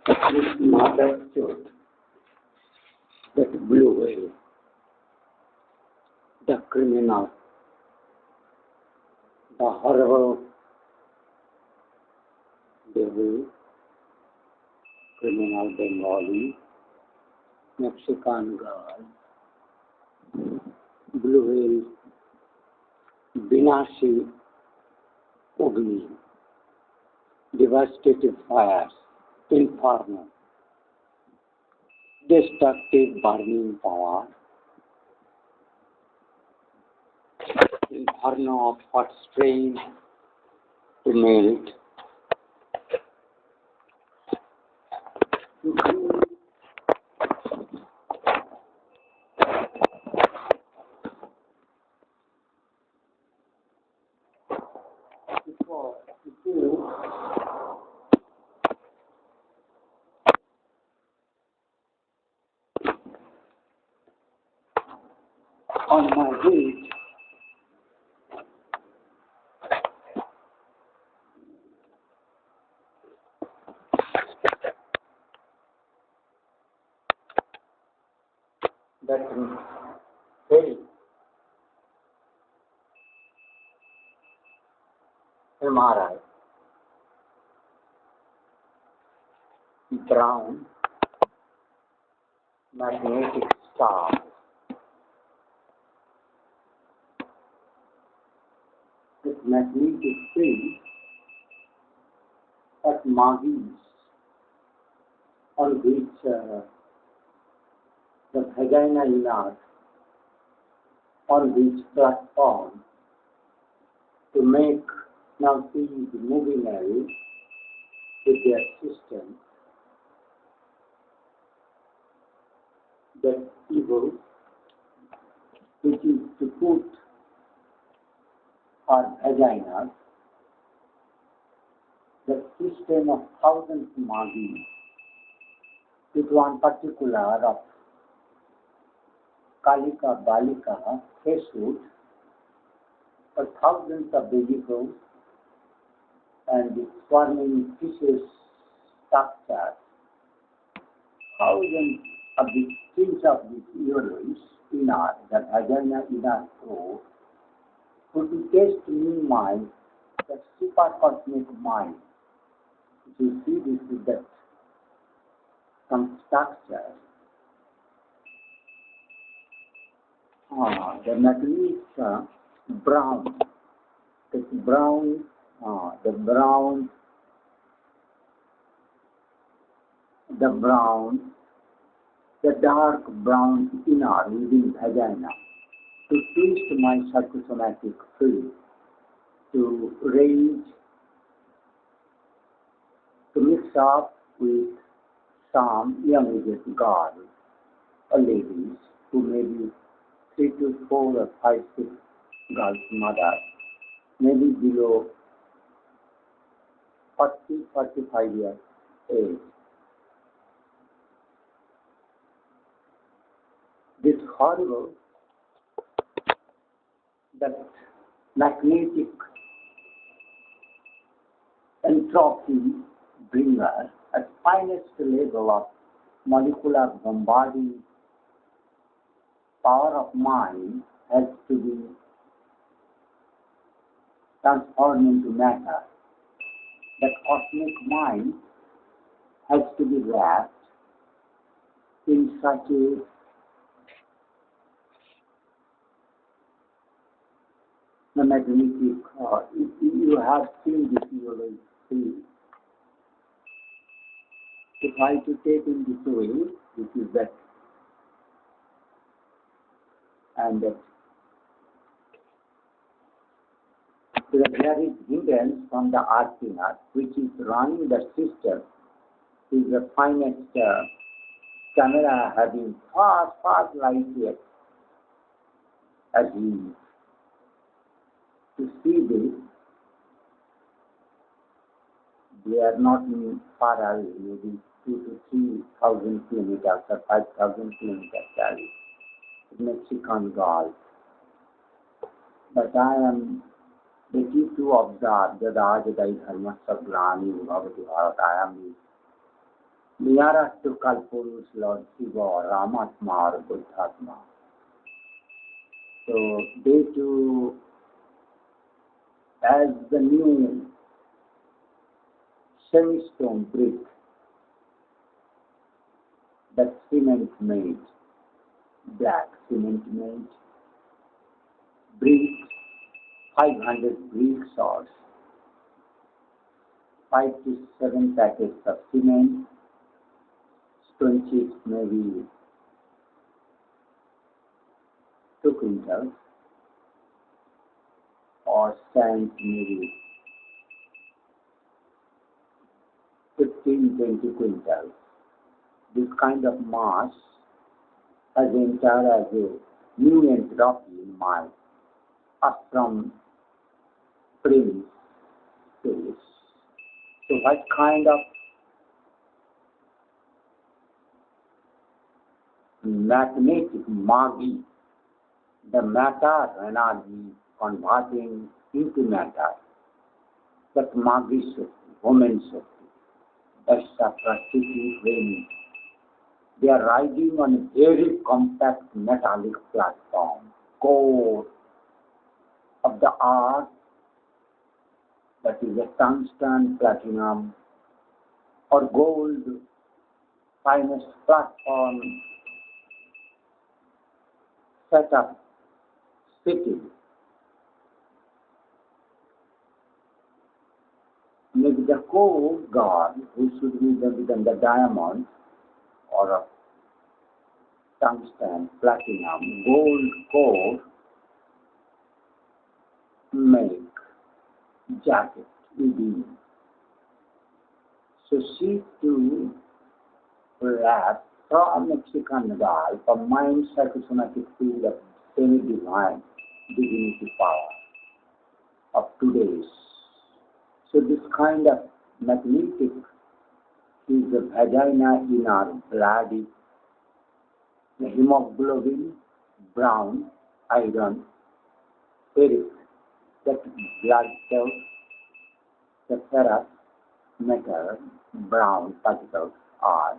This mother truth that blew away the criminal, the horrible devil, criminal Bengali, Mexican girl, blue whale, Binashi, ugly, devastative fires, inferno, destructive burning power, inferno of hot strain to melt, on my head, that very MRI, brown magnetic star, this magnetic field at Magis on which the vagina is on which platform to make now see the moving away with their system that evil which is to put our vaginas, the system of thousands of magis with one particular of kalika, balika, threshold for thousands of vehicles and the swarming fishes structure, thousands of the strings of these uterus inner, the vagina inner throat, would be test in mind, the super cosmic mind. If you see this with that some structure, the magnetic brown, the brown, the dark brown inner within vagina to twist my psychosomatic field, to raise, to mix up with some young aged girls or ladies who may be 3 to 4 or 5, 6 girls' mother, maybe below 40, 45 years age. This horrible, that magnetic entropy bringer at finest level of molecular bombarding power of mind has to be transformed into matter. That cosmic mind has to be wrapped in such a magnetic, you have seen this, you will see. If I to take in this way, this is that, and that. So that there is hindrance from the earth inner, which is running the system, is the finest camera having far light yet as we to see this, they are not far away, maybe 2,000 to 3,000 kilometers or 5,000 kilometers away, Mexican Gulf. But I am ready to observe that Ajadai Dharma Sagrani Bhavati Bharat, I am nearest to Kalpurush, Lord Shiva, Ramatma or Buddhatma. So they too, as the new semi-stone brick that cement made, black cement made, bricks, 500 bricks or 5 to 7 packets of cement, stone chips maybe 2 quintals, or sand maybe 15-20 quintals. This kind of mass has entered as a new entropy in my ashram prince space. So what kind of magnetic magi, the matter energy converting into matter, that magi shakti, woman shakti, that's the Prakriti Rami. They are riding on a very compact metallic platform, core of the earth, that is a tungsten, platinum, or gold, finest platform set up, fitted. Maybe the core god, who should be the diamond, or a tungsten, platinum, gold core, make jacket within. So she too wrapped from Mexican guy from mind psychosomatic field of semi-divine divinity power of today's. So this kind of magnetic is the vagina in our bloody the hemoglobin, brown, iron, ferric, that blood cells, the ferrous metal, brown particles are,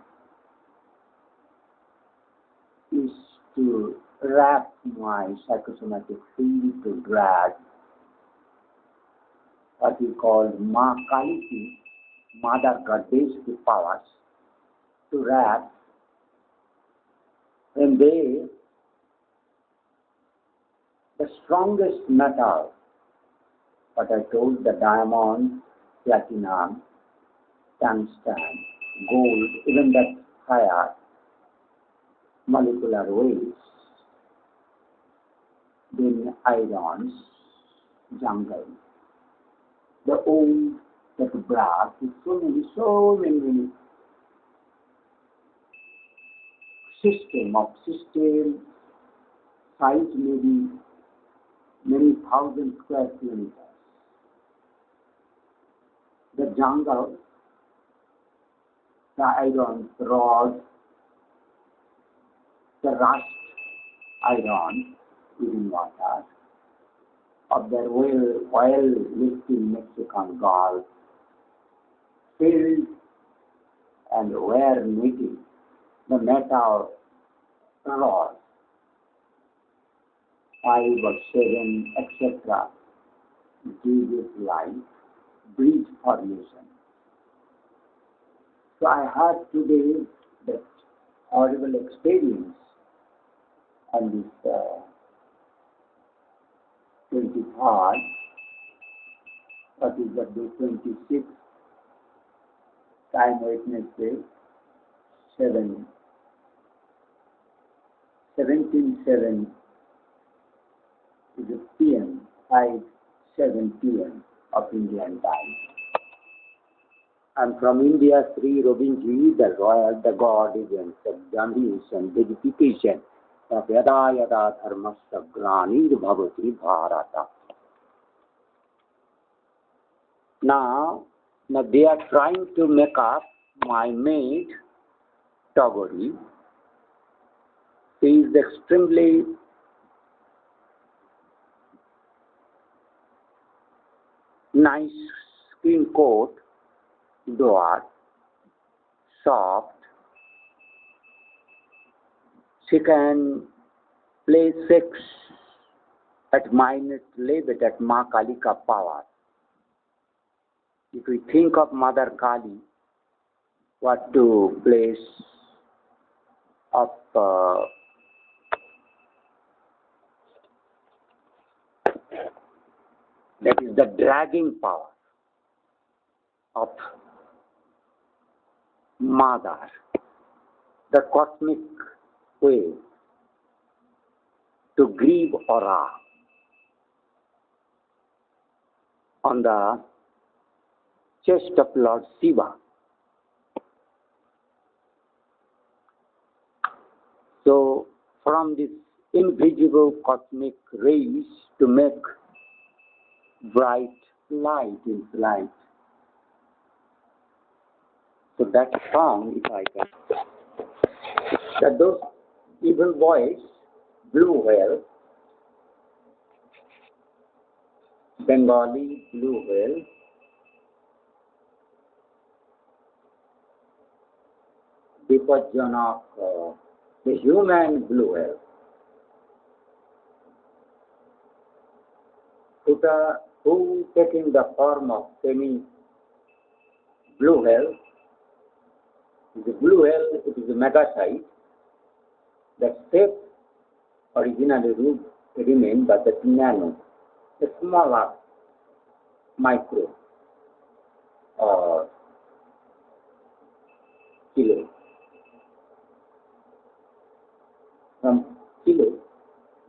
is to wrap my psychosomatic field to drag what we call Ma Kaliki, Mother Goddess powers, to wrap, and they, the strongest metal, what I told, the diamond, platinum, tungsten, gold, even that higher molecular weights, then irons, jungle. The old, that brass, is so many system size maybe many thousand square kilometers. The jungle, the irons, the rods, the rust iron within water, of their oil-lifting Mexican Gulf, filled and were knitting the metal rods, 5 or 7, etc., give it life, bridge formation. So I had today that horrible experience on this 23rd, what is the day, 26th, time Wednesday, 17:7 is a PM, 5:07 PM of Indian time. I'm from India, Srirobinji, the God is in examination, verification of yada yada dharmasya granir bhavati bharata. Now they are trying to make up my maid, Tagori. She is extremely nice skin coat, dwarf, soft, she can play sex at minus level at Ma Kalika power. If we think of Mother Kali, what to place of that is the dragging power of Mother, the cosmic way to grieve aura on the chest of Lord Shiva. So, from this invisible cosmic rays to make bright light in light. So that song, if I can, that those evil boys, blue whale, Bengali blue whale, Bhattacharya, the human blue whale, who taking the form of semi blue whale. The blue whale, it is a megasite. The shape originally remained, but the nano, the smaller micro or kilo. From kilo,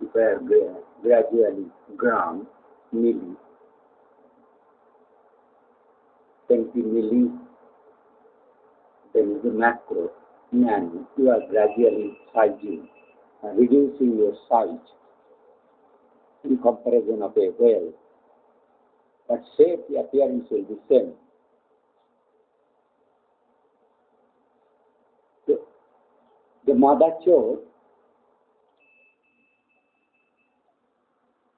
if I are gradually gram, milli, 20 milli, then is the macro, nano. You are gradually sizing, reducing your size in comparison of a whale. But shape, the appearance will be same. The mother chose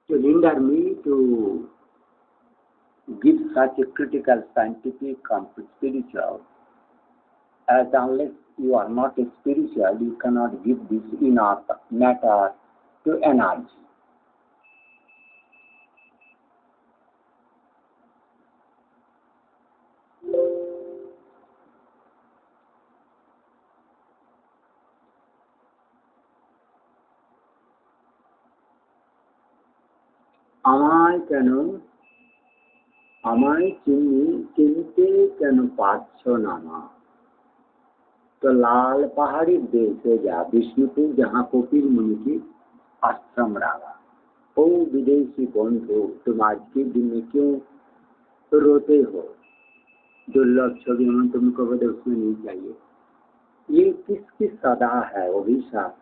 to hinder me to give such a critical scientific and spiritual, as unless you are not a spiritual, you cannot give this inert matter to energy. আমায় চিনতে কেন পারছো না মা? তো লাল পাহাড়ির দেশে যা বিষ্ণুপুর जहाँ কপিল मुनि की आश्रम रहा। ओ विदेशी बंधु, तुम आज के दिन में क्यों रोते हो? दुर्लभ छवि हम तुमको बदे उसमें नहीं चाहिए। ये किसकी सदा है? अभिशाप।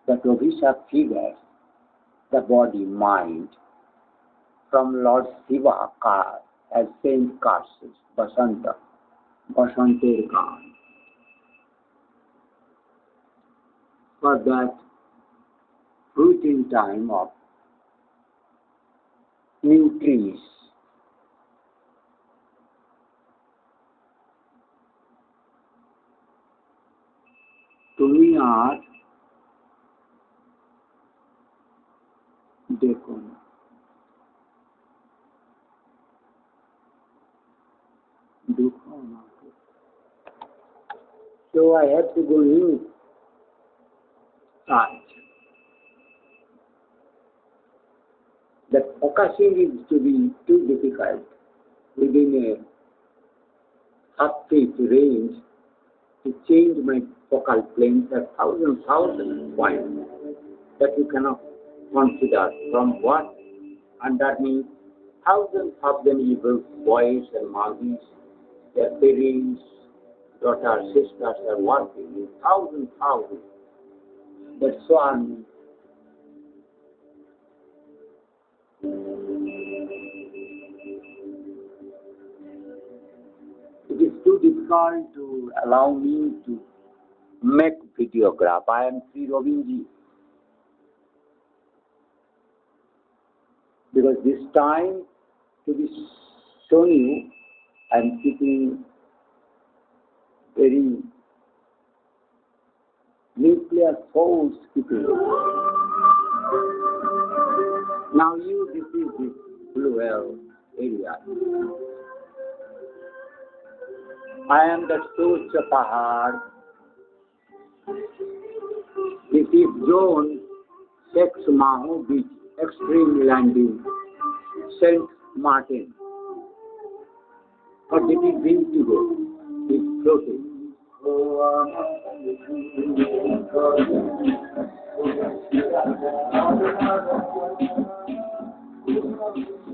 That अभिशाप figures the body, mind, from Lord Shiva as saint curses, Basanta, Basanter Gan. For that fruiting time of new trees, তুমি আর দেখো না। So I have to go inside. That focusing is to be too difficult within a half-feet range to change my focal planes at thousands points that you cannot consider from what underneath thousands of them evil boys and mothers, their parents, daughters, sisters are working in thousands that swarm. It is too difficult to allow me to make videograph. I am Srirobinji. Because this time to be shown you, I am keeping very nuclear force keeping. Now you receive this blue whale area. I am the source of Pahar. This is zone 6 MAHO beach, extreme landing, Sint Maarteen. But it is visible, it's floating.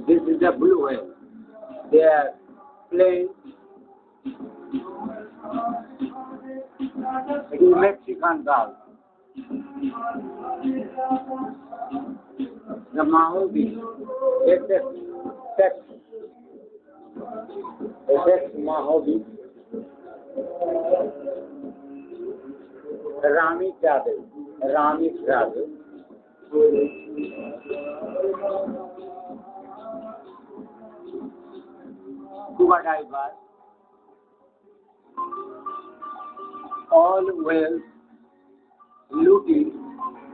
This is the blue whale. They are playing. It is Mexican Gulf. The MAHO beach, X MAHO beach. Rami Travel. Scuba divers. All whales looking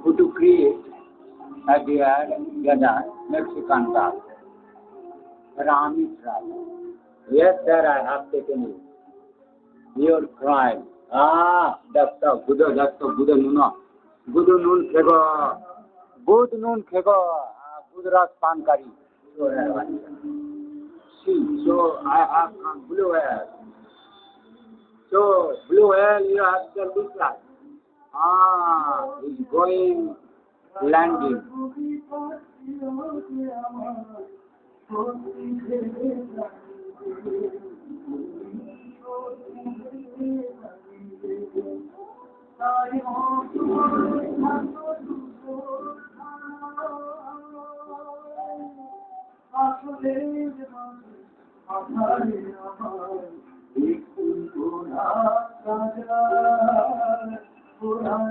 to create a gather Mexican Gulf. Rami Travel. Yes, sir, I have taken it. Your crime. That's the guder nun khego. Good nun khego. Guderas paan kari. See, so I have blue whale. So, blue whale, you have to look like. He's going landing.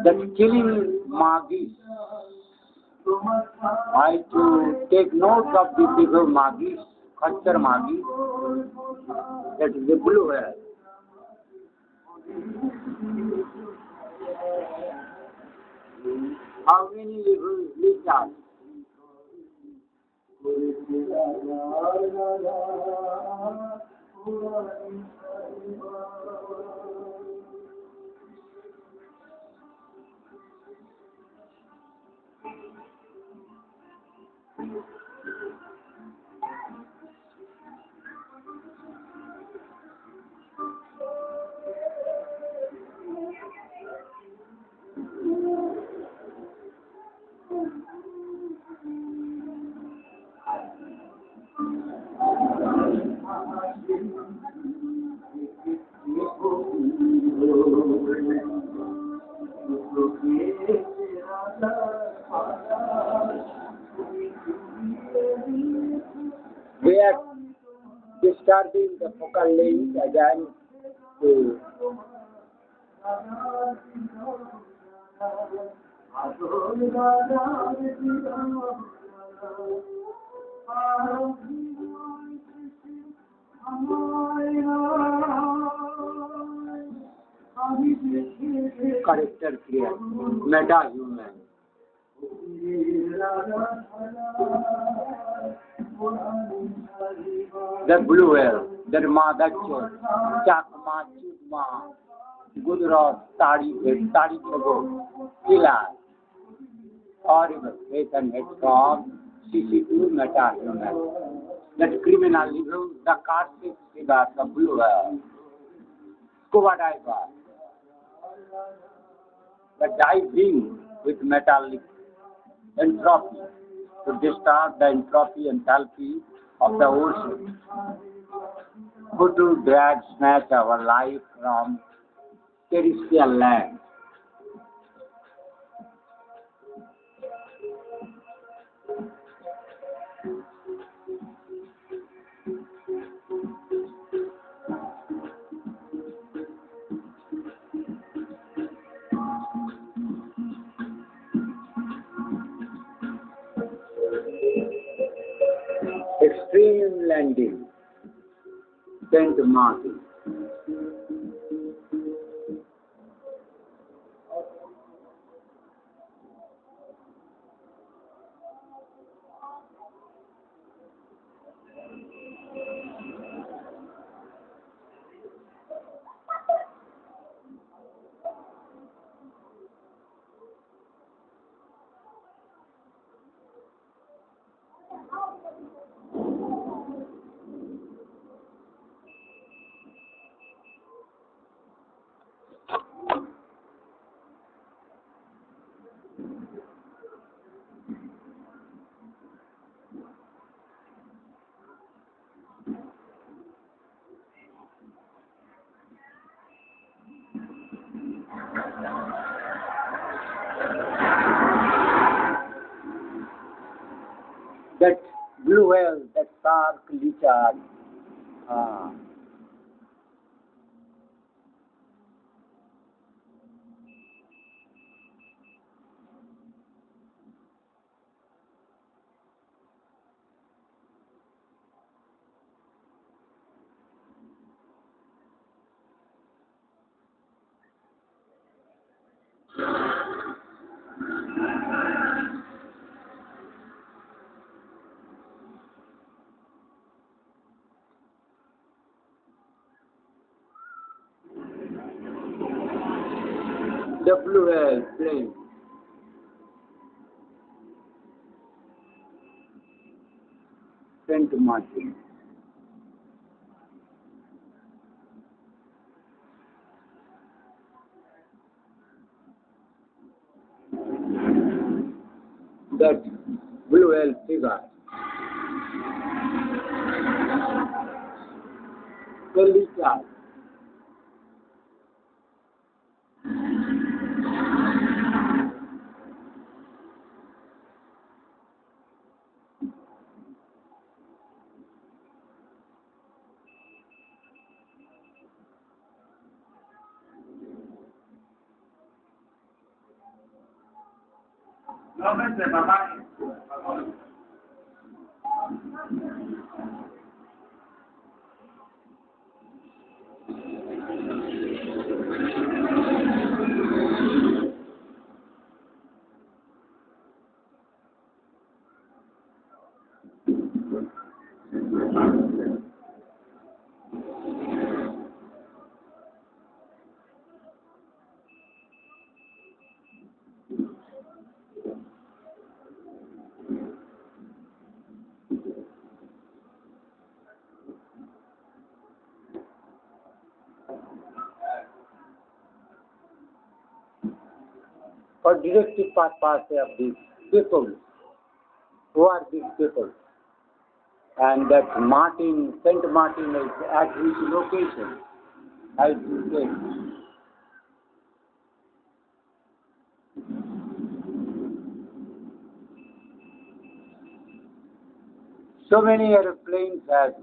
That's killing magis. I to take note of the bigger magis, khachar magis. That is the blue whale. How many lizards? We are disturbing the focal length again to character create, meta-human. The blue whale, the Bhattacharya, Chakma, Chudma, Gudra, Tari Chago, Killer, horrible, hate and hate from CC2 meta-human. That criminal level, the Kartik Siva, the blue whale, scuba diver, the diving with metallic entropy to disturb the entropy and enthalpy of the ocean, who to drag snatch our life from terrestrial land. Extreme landing, Sint Maarteen. blue whale, that shark lizard. Ah. The blue whale plane. Sint Maarteen. That blue whale figure. Kalika. For directive purpose of these people, who are these people? And that Sint Maarteen is at which location? I do say. So many airplanes have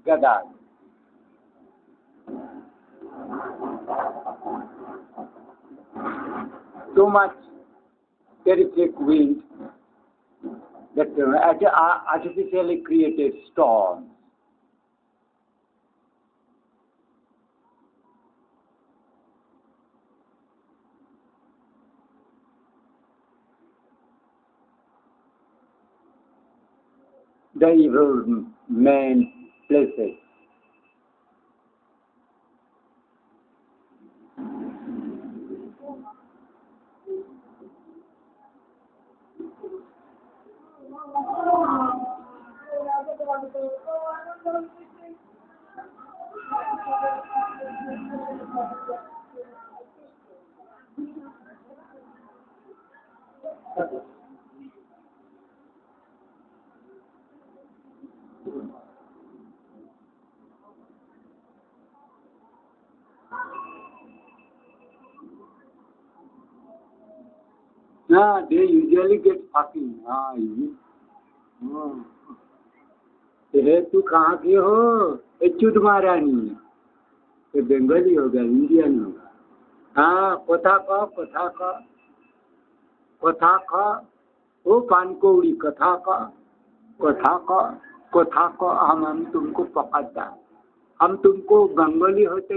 gathered. So much terrific wind that artificially created storms. The evil man places. They usually get fucking. तू कहाँ के हो? चुद महारानी. ये बंगाली होगा, Indian होगा. कथा का. वो पान कौड़ी कथा का. हम तुमको पकड़ता. हम तुमको बंगाली होते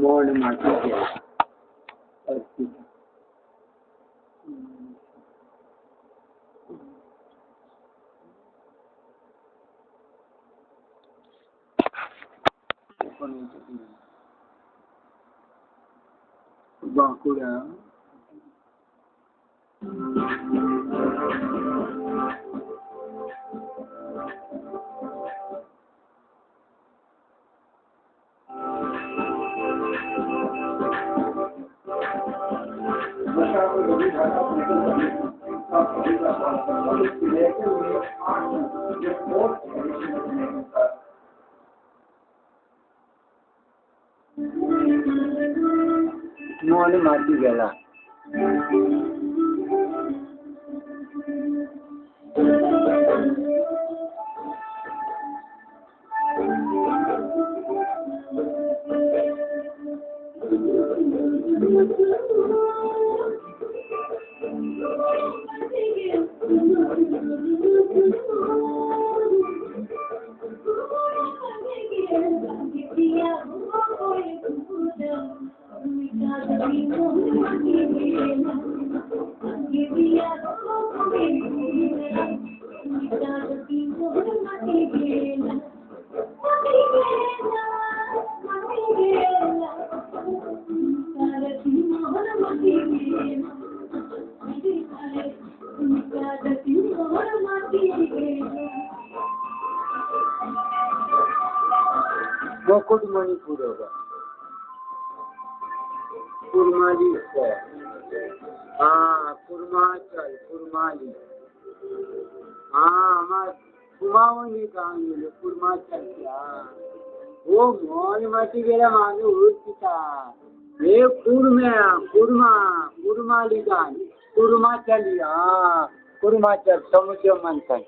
मोड़ माटी के बांकुड़ा मोड़ माटी गेला मुकुट मणिपुर होगा कुरमाली से हाँ कुरमाचल कुरमाली हाँ हमारे कुमाऊनी कहानी कुरमाचल क्या वो मोल मटी गेला मागे उठता ये कुरमाली कहानी कुरमाचली हाँ कुरमाचल समुद्र मंथन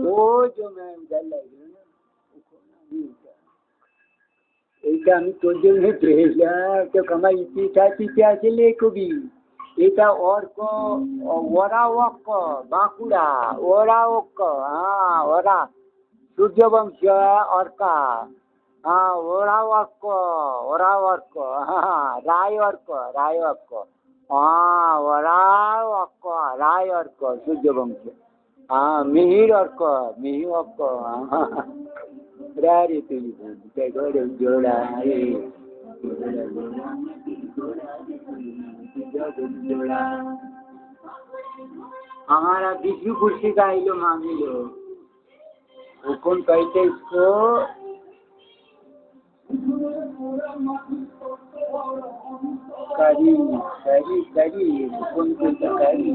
वो जो मैं गल এটা আমি তোর জন্য পেয়েছিলাম তো কামাই ইতিহাস আছে লেখবি এটা অর্ক ওরা অক্ক বাঁকুড়া ওরা অক্ক হ্যাঁ ওরা সূর্যবংশ অর্কা হ্যাঁ ওরা অর্ক হ্যাঁ রায় অর্ক হ্যাঁ ওরা অক্ক রায় অর্ক সূর্যবংশ हाँ मिहिर और हाँ रारी तुझे घोड़े जोड़ा हमारा विष्णुपुर से का लो मांगी लो वो कौन कहते इसको करी कौन करी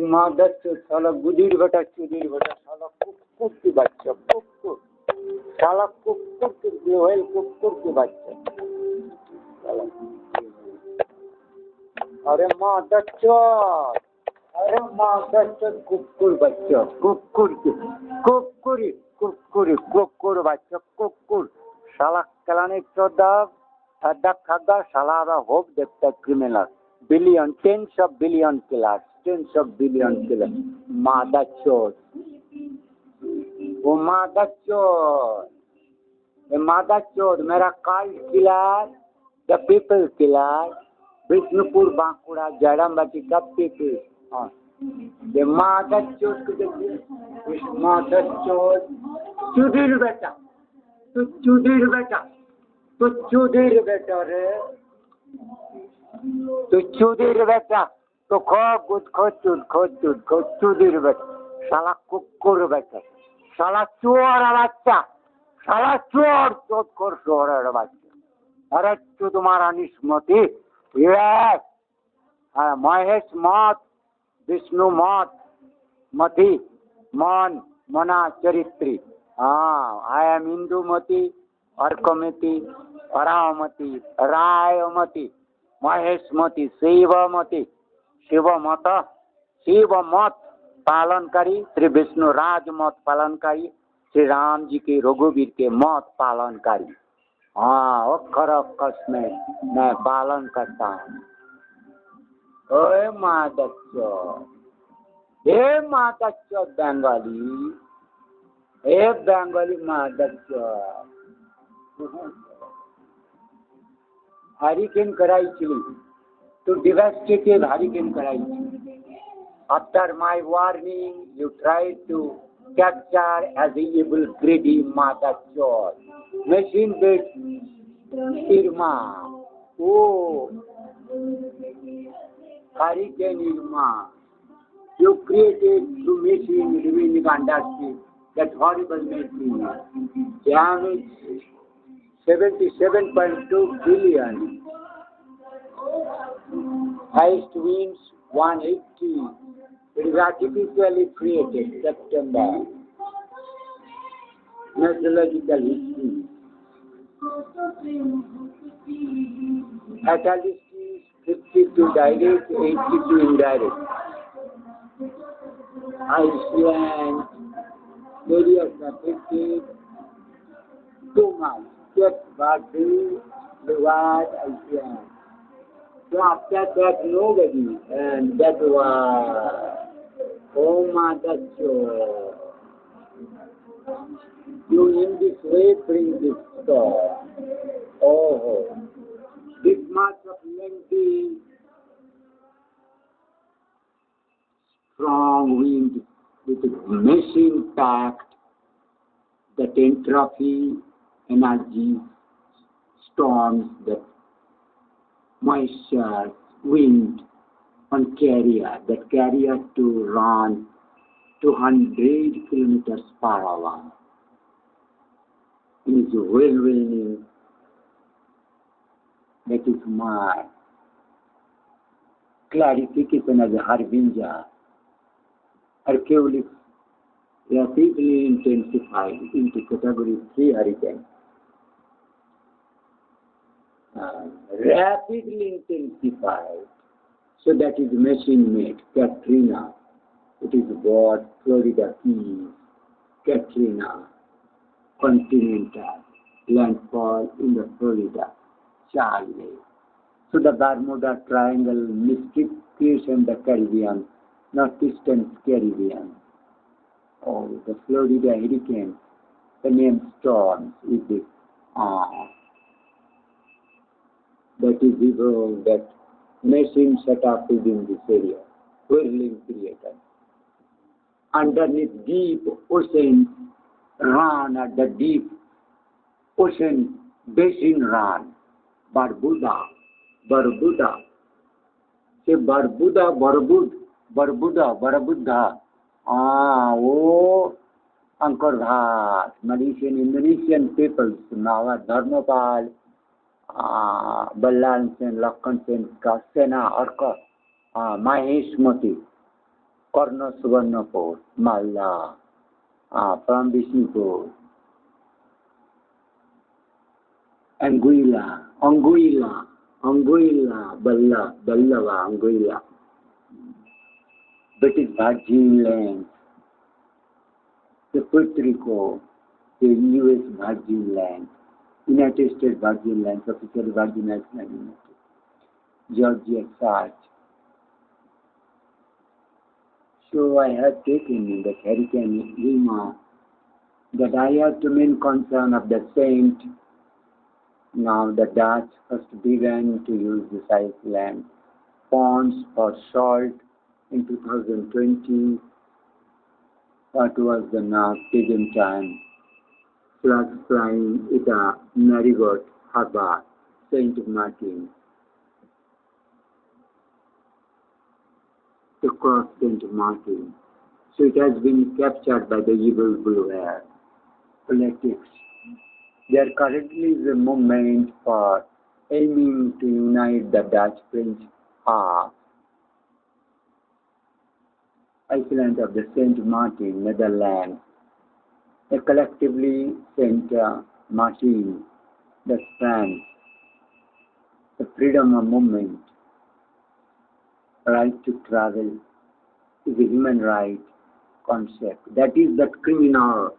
मादर साला गुदीर बेटा साला कुकुर की बच्चा साला कुकुर की बच्चा अरे मादर कुकुर बच्चा कुकुर बच्चा कुकुर साला कलाने चौदह खगा साला होप देखता criminal billion tens of billion killer मादा चोर वो मादा चोर मेरा काल killer the people killer Bishnupur Bankura Jayrambati का पीपल हाँ ये मादा चोर चुदीर बेटा रे तू चुदीर बेटा तो खोद चुदीर बेटा साला कुकुर बेटा साला चोर बच्चा साला चोर बच्चा Aracchu tumhara nismati. Yes. Mahesh mat, Vishnu mat, mati, man, mana, charitri. I am Hindu mati, Arkamati, Paramati, Rayamati, Mahesh mati, Shiva mati, Shiva mata, Shiva mat, पालनकारी Shri Vishnu Raj मत पालनकारी श्री राम जी के रघुवीर के मत पालनकारी अक्षर अक्षर में मैं पालन करता हूँ ओए मादच्चो हे मादच्चो बेंगाली मादच्चो हरिकेन कराई चिली तो डिवास्टेटिव हरिकेन कराई chilli After my warning, you tried to capture as a evil, greedy mother chore. Machine-based Irma. Oh, Hurricane Irma. You created through machine living industry that horrible machine. Damage 77.2 billion. Highest winds 180. It is artificially created, September. Meteorological history. Fatalities 52 direct, 82 indirect. Iceland, areas affected, 2 months. Kept Badu, Lewad, Iceland. So after that, nobody, and that was. Oh, Bhattacharya, you in this way bring this storm. Oh, this much of lengthy, strong wind with a machine packed, that entropy, energy, storms, that moisture, wind, on carrier, that carrier to run 200 kilometers per hour. It is whirlwind. That is my clarification as a harbinger. Hercules rapidly intensified into category 3 hurricane. Rapidly intensified. So that is machine-made, Katrina. It is what Florida Keys, Katrina, continental, landfall in the Florida, Charlie. So the Bermuda Triangle mystic creation the Caribbean, northeastern Caribbean. Oh, the Florida hurricane, the name storms is this. That is evil, that machine set up within this area, whirling creator. Underneath deep ocean run at the deep ocean basin run, Barbuda. Say Barbuda. Oh, Angkor Wat, Malaysian, Indonesian peoples, Nawa, Dharmapal, Ballal Sen, Lakhan Sen, Kasena, Arka, Maheshmati, Karna Suvarnapur, Malla, from Vishnupur, Anguilla, Ballava, Anguilla, British Virgin Lands, the Puerto Rico, the US Virgin Lands, United States Virgin Lands, official Virgin Islands, Georgia Sarge. So I have taken in the Hurricane Rima that I have to main concern of the saint. Now the Dutch first began to use this island ponds for salt in 2020. What was the now pagan time? Floods flying itar, marigot, harbor, Sint Maarteen. To cross Sint Maarteen. So it has been captured by the evil blue air. Politics. There currently is a movement for aiming to unite the Dutch-French half island of the Sint Maarteen, Netherlands, collectively Sint Maarteen, the France, the freedom of movement, right to travel is a human right concept. That is the criminal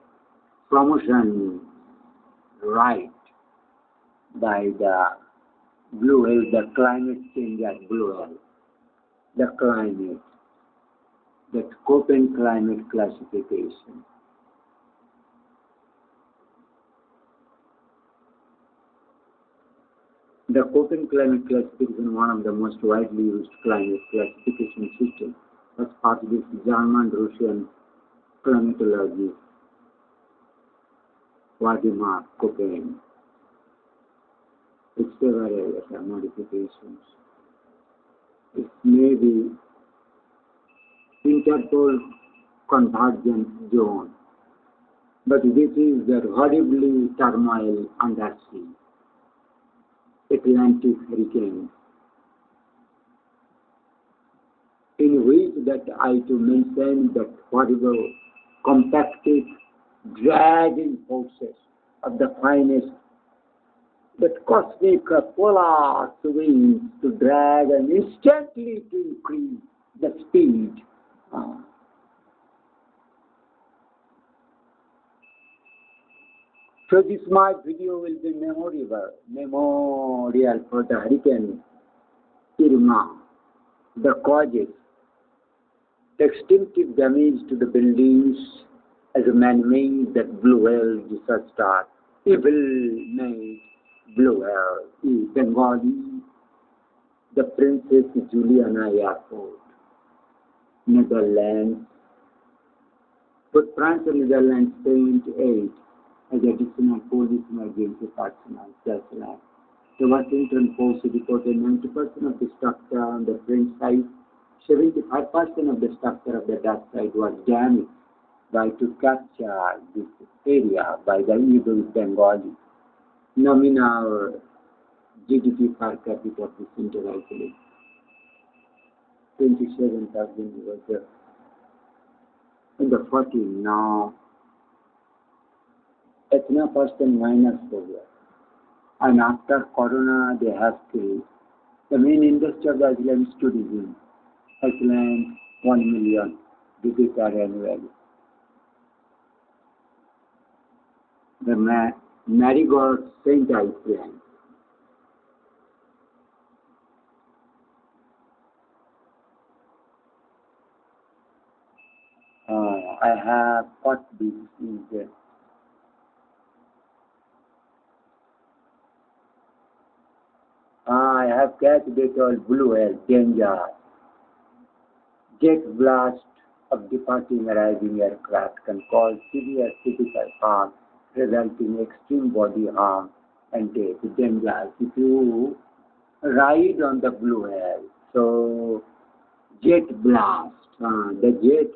promotion right by the Blue Whale, the climate change at Blue Whale, the climate, the Köppen climate classification. The Köppen climate classification is one of the most widely used climate classification systems as part of this German-Russian climatologist Vladimir Köppen. With several modifications. It may be interpol convergence zone, but this is the horribly turmoil undersea, Atlantic hurricane, in which that I to mention that horrible compacted dragging forces of the finest, that cosmic polar winds to drag and instantly to increase the speed. So this my video will be memorial for the hurricane Rima, the causes, the extensive damage to the buildings as a man-made that Blue Whale disaster, evil-made Blue Whale, Bengali, the Princess Juliana Airport, Netherlands, but France and Netherlands sent aid as additional police emergency personnel, personnel. The Washington Post reported 90% of the structure on the French side, 75% of the structure of the Dutch side was damaged by to capture this area by the evil Bengali. Nominal GDP per capita of this entire village, 27,000 was there. In the 14 now, इतना % minus हो गया. And after Corona, they have killed. The main industry of the Iceland is tourism. Iceland, 1 million visitor annually. The marigold Saint Iceland. I have got this is I have catch betrayal, Blue Whale, danger, jet blast of departing arriving aircraft can cause severe critical harm, resulting in extreme body harm and death. Danger. If you ride on the Blue Whale, so jet blast, the jet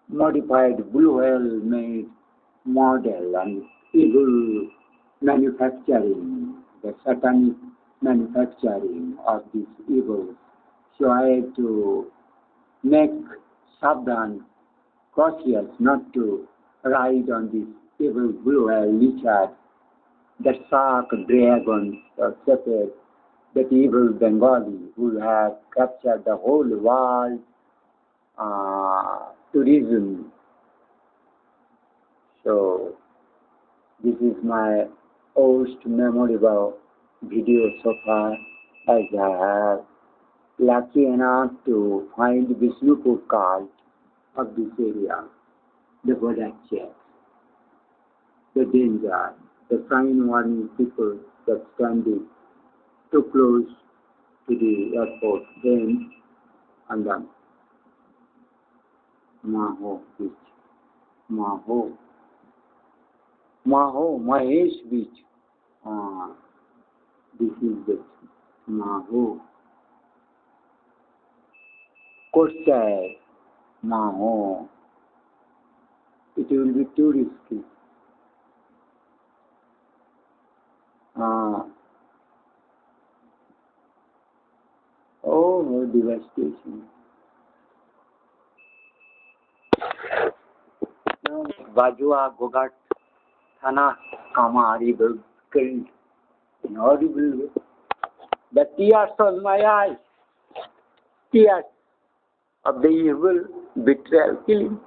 modified Blue Whale made model and evil manufacturing, the satanic manufacturing of these evils. So I had to make Sabdan cautious not to ride on this evil Blue Whale, which had the shark dragons or separate that evil Bengali who have captured the whole world tourism. So this is my most memorable video so far, as I have lucky enough to find Vishnupur cult of this area, the Bhattacharya, the danger, the sign warning people that standing too close to the airport, then and then MAHO beach, MAHO, Mahesh beach. This is the MAHO. Courtside, MAHO. It will be too risky. station. Now, Bajua, Gogat, Thana, Kama, horrible, killed in horrible way. The tears on my eyes, tears of the evil betrayal killing.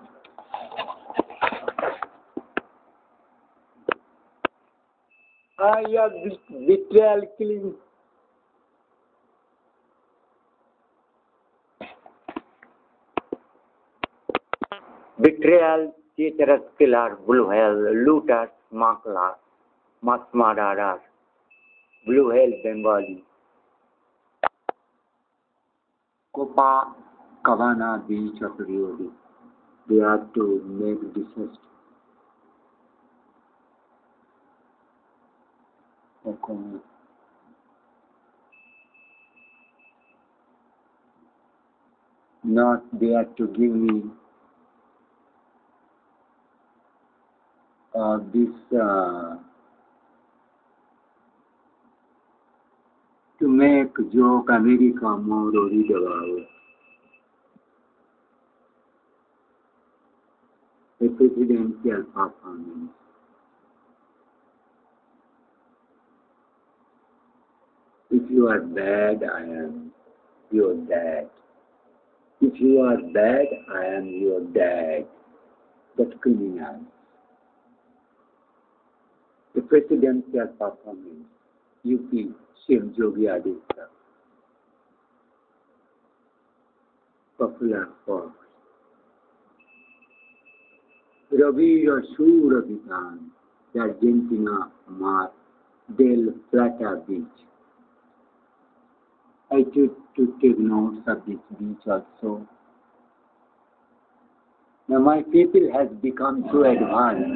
I have betrayal killing. Betrayal, cheaters, killer, blue hell, looters, maklar, masmadaras, blue hell, Bengali. Kopa, Kavana beach of Rio. They have to make disaster. Okay. Not they have to give me to make joke America more worried about a presidential performance. If you are bad, I am your dad. If you are bad, I am your dad. That criminal. The presidential performance. UP, Shiv Yogi Aditya. Popular for Ravi Rasur Abhitan, the Argentina Aamar del Plata beach. I took to take notes of this beach also. Now my people has become too advanced.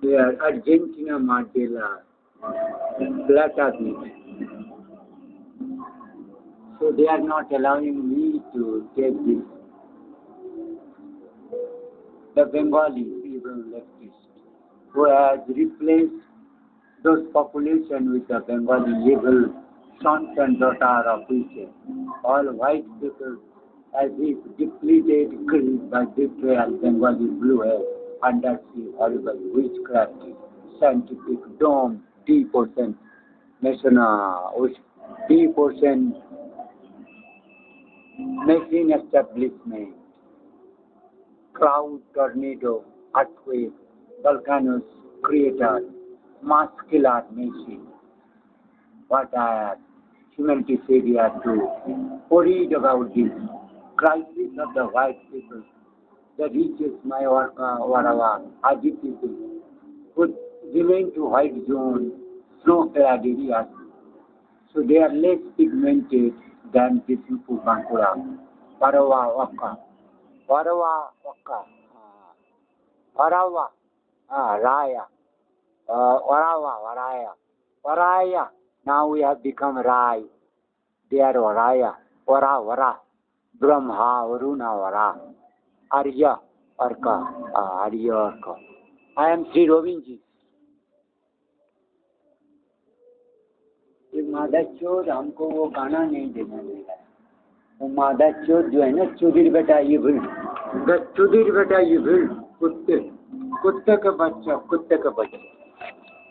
They are Argentina Martela Plata beach. So they are not allowing me to take this. The Bengali people leftists who has replaced those population with the Bengali evil sons and daughters of witches. All white people as if depleted, killed by betrayal, Bengali blue hair, undersea, horrible, witchcraft, scientific, dome, deep ocean, national, deep ocean, machine establishment, cloud, tornado, earthquake, volcanoes, creator, mass killer machine. What I have humanity said here to worried about this crisis of the white people, the richest Mayorka, Warawa, Adi people, would remain to white zone, snow-clad areas. So they are less pigmented than the people Bankura. Warawa, Waka. Warawa, Waka. Warawa, Raya. Warawa, Waraya. Waraya. Now we have become Rai. They are Waraya. Wara. Brahma, Varuna, Vara. Arya, Arka. Arya, Arka. I am Srirobinji. ये मादा चोर हमको वो गाना नहीं देना देगा वो मादा चोर जो है ना चुदीर बेटा ये भीड़ चुदीर बेटा ये भीड़ कुत्ते का बच्चा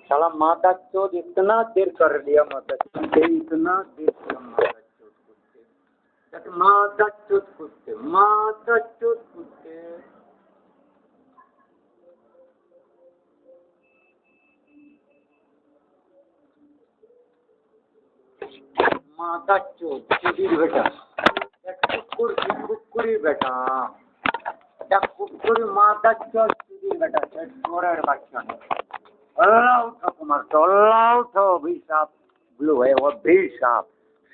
साला मादा चोर इतना देर कर लिया इतना देर किया मादा चोर कुत्ते माता चोद चुदीर बेटा कुकुरी बेटा कुकुरी माता चोद चुदीर बेटा चोरेर बच्चा अल्लाह उठो कुमार अल्लाह उठो अभिशाप ब्लू है वो अभिशाप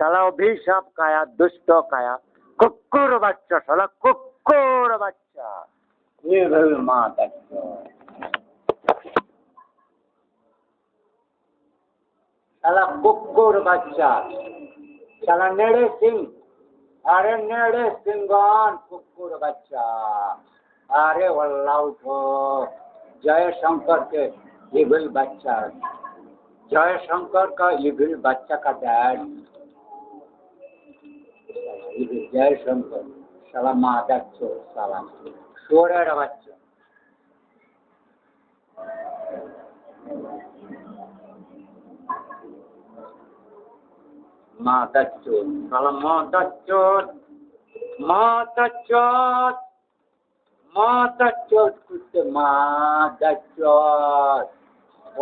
साला अभिशाप काया दुष्ट काया कुकुर बच्चा साला कुकुर बच्चा ये भाई माता चोद साला कुकुर बच्चा साला नेड़े सिंह अरे नेड़े सिंगान कुकुर बच्चा, अरे वल्ला उठो, जय शंकर के इविल बच्चा, जय शंकर का इविल बच्चा का डैड, जय शंकर साला मादा चोर साला शोरेर बच्चा, मादा चोर साला मादा चोर कुत्ते मादा चोर,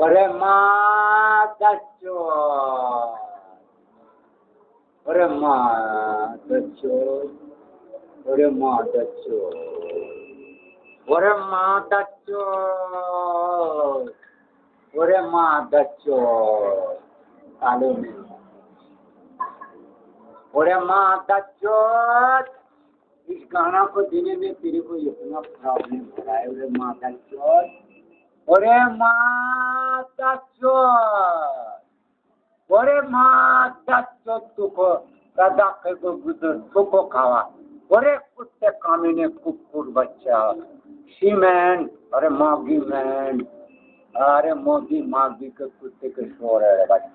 अरे मादा चोर, अरे मादा चोर, अरे मादा चोर, अरे मादा चोर, अरे मादा चोर, कालो में, अरे मादा चोर, इस गाना को देने में तेरे को इतना प्रॉब्लम हो रहा है, अरे मादा चोर, अरे मादा चोर, अरे मादा चोर तुको दादा को गुदर तुको खावा, अरे कुत्ते कामीने कुकुर बच्चा, सीमैन, अरे मागी मैन, अरे मोगी मागी के कुत्ते के शोर है बच्चा,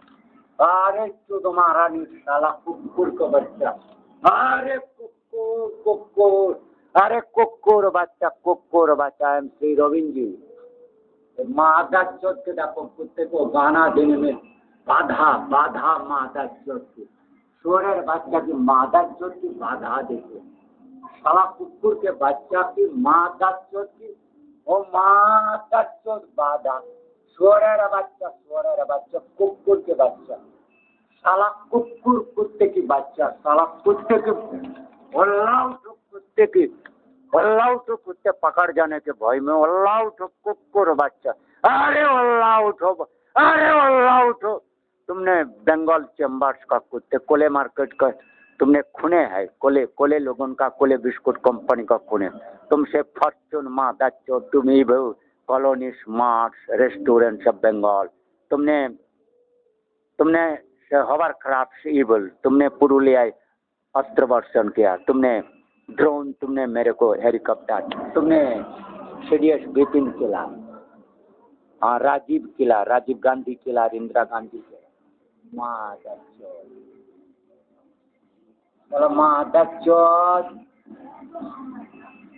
अरे तुम्हारा नहीं साला कुकुर का बच्चा, अरे कुकुर, अरे कुकुर बच्चा, आई एम श्रीरोबिंजी, मादा चोट के देखो कुत्ते को गाना देने में बाधा मादा चोट की, शोरेर बच्चा की मादा चोट की बाधा देते, साला कुकुर के बच्चा की मादा चोट की, वो मादा चोट बाधा, शोरेर बच्चा कुकुर के बच्चा, साला कुकुर कुत्ते की बच्चा, साला कुत्ते की अल्लाह तो कुत्ते पकड़ जाने के भय में अल्लाह उठो कुकुर बच्चा, अरे अल्लाह उठो, तुमने बंगाल चेम्बर्स का कुत्ते कोले मार्केट का तुमने खूने है, कोले लोगों का कोले बिस्कुट कंपनी का खूने, तुमसे फॉर्चून मादा चो तुम colony smart restaurant of Bengal, तुमने हवर खराब से इवल, तुमने पुरुलिया अस्त्र वर्षण किया, तुमने ड्रोन, तुमने मेरे को हेलीकॉप्टर, तुमने सीरियस ब्रीथिंग किला, हाँ राजीव गांधी किला, इंदिरा गांधी किला, मादा चोद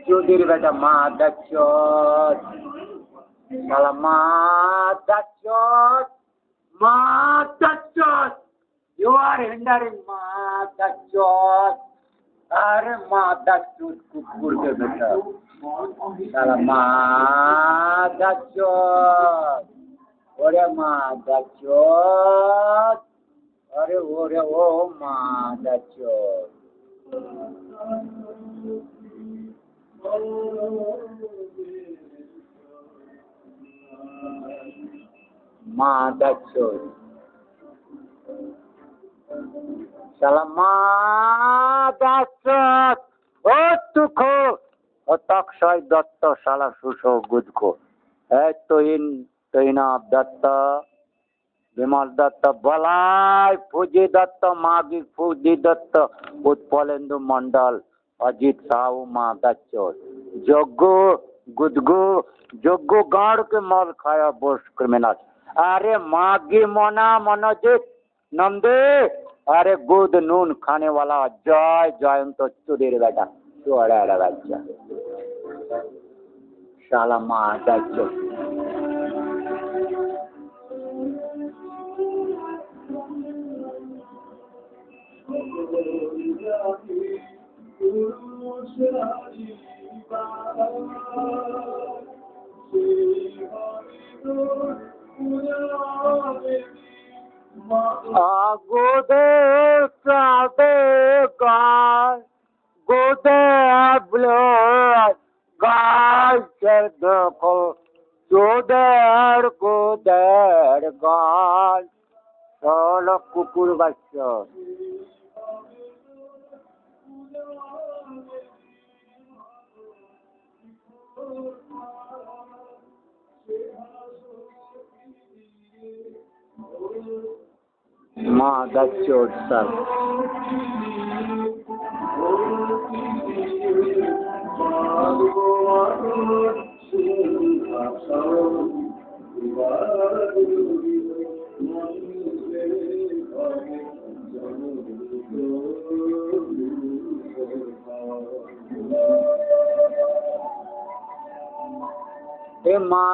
चुदेर बेटा मादा चोद, साला मादा चोद, you are hindering मादा चोद, अरे मादा चोद कुकुर के बेटा, साला मादा चोद, अरे मादा चोद, अरे ओ मादा चोद, मादा चोद, साला मादा चोद, ओ तुखो ओ तक्षय दत्त साला सुसो गुदको, तोहिना दत्त, विमल दत्त, बलाई फौजी दत्त, मागी फौजी दत्त, उत्पलेंदु मंडल, अजीत साहू मादा चोद, जोग्गो गाड़ के माल खाया बोस क्रिमिनल, अरे मागी मोना मनोजित नंदे, अरे गुद नून खाने वाला जयंत चुदेर बेटा चोड़ा बच्चा, साला मादा चोद, गुदर चादे गाय, गुदर ब्लड गाय देखो, गुदर गाय, साला कुकुर बच्चा, मादा चोद सब, माँ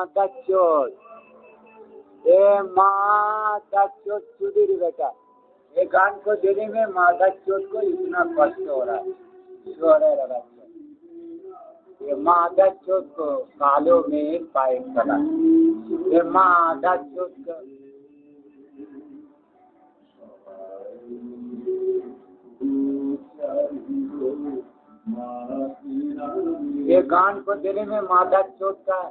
का चोट, माँ का चोट चुदीर बेटा। ये गान को देने में माँ का चोट को इतना कष्ट हो रहा है, रो रहा है। ये माँ का चोट को कालो में पाइप चला, ये माँ का चोट को ये गान को देने में माता चोट का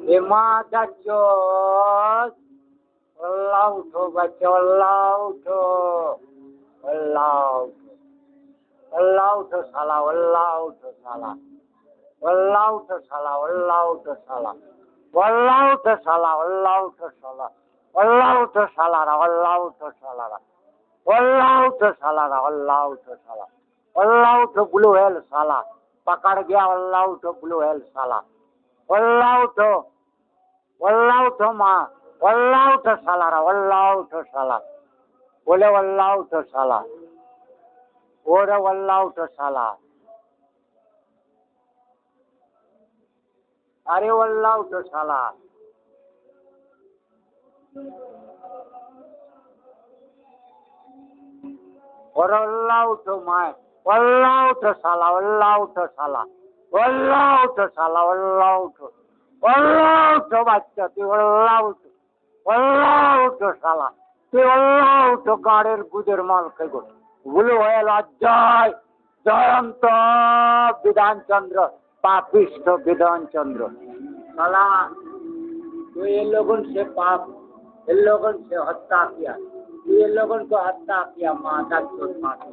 ये माता चोट। अल्लाह उठो बच्चों, अल्लाह उठो, अल्लाह उठो, अल्लाह उठो साला, अल्लाह उठो साला, अल्लाह उठो साला, अल्लाह उठो साला, अल्लाह उठो साला, अल्लाह उठो साला, अल्लाह उठो साला, अल्लाह उठो साला, अल्लाह उठो साला, अल्लाह उठो साला, अल्लाह उठो ब्लू हेल साला, पकड़ गया अल्लाह उठो ब्लू हेल साला, अल्लाह उठो माँ, अल्लाह उठो साला, अल्लाह उठो साला, बोले अल्लाह उठो साला, ओरे अल्लाह उठो साला, अरे अल्लाह उठो साला, और अल्लाह उठो माँ, अल्लाह उठो साला, अल्लाह उठो साला, अल्लाह उठो साला, अल्लाह उठो, अल्लाह उठो बच्चा, तू अल्लाह उठो, अल्लाह उठो साला, तू अल्लाह उठो, गाड़ेर गुदेर माल खेगो गुलो है लज्जाय जयंत विधान चंद्र पापिष्ठ विधान चंद्र साला, तो ये लोगों से पाप, इन लोगों से हत्या किया, ये लोगों को हत्या किया, माता चोट माता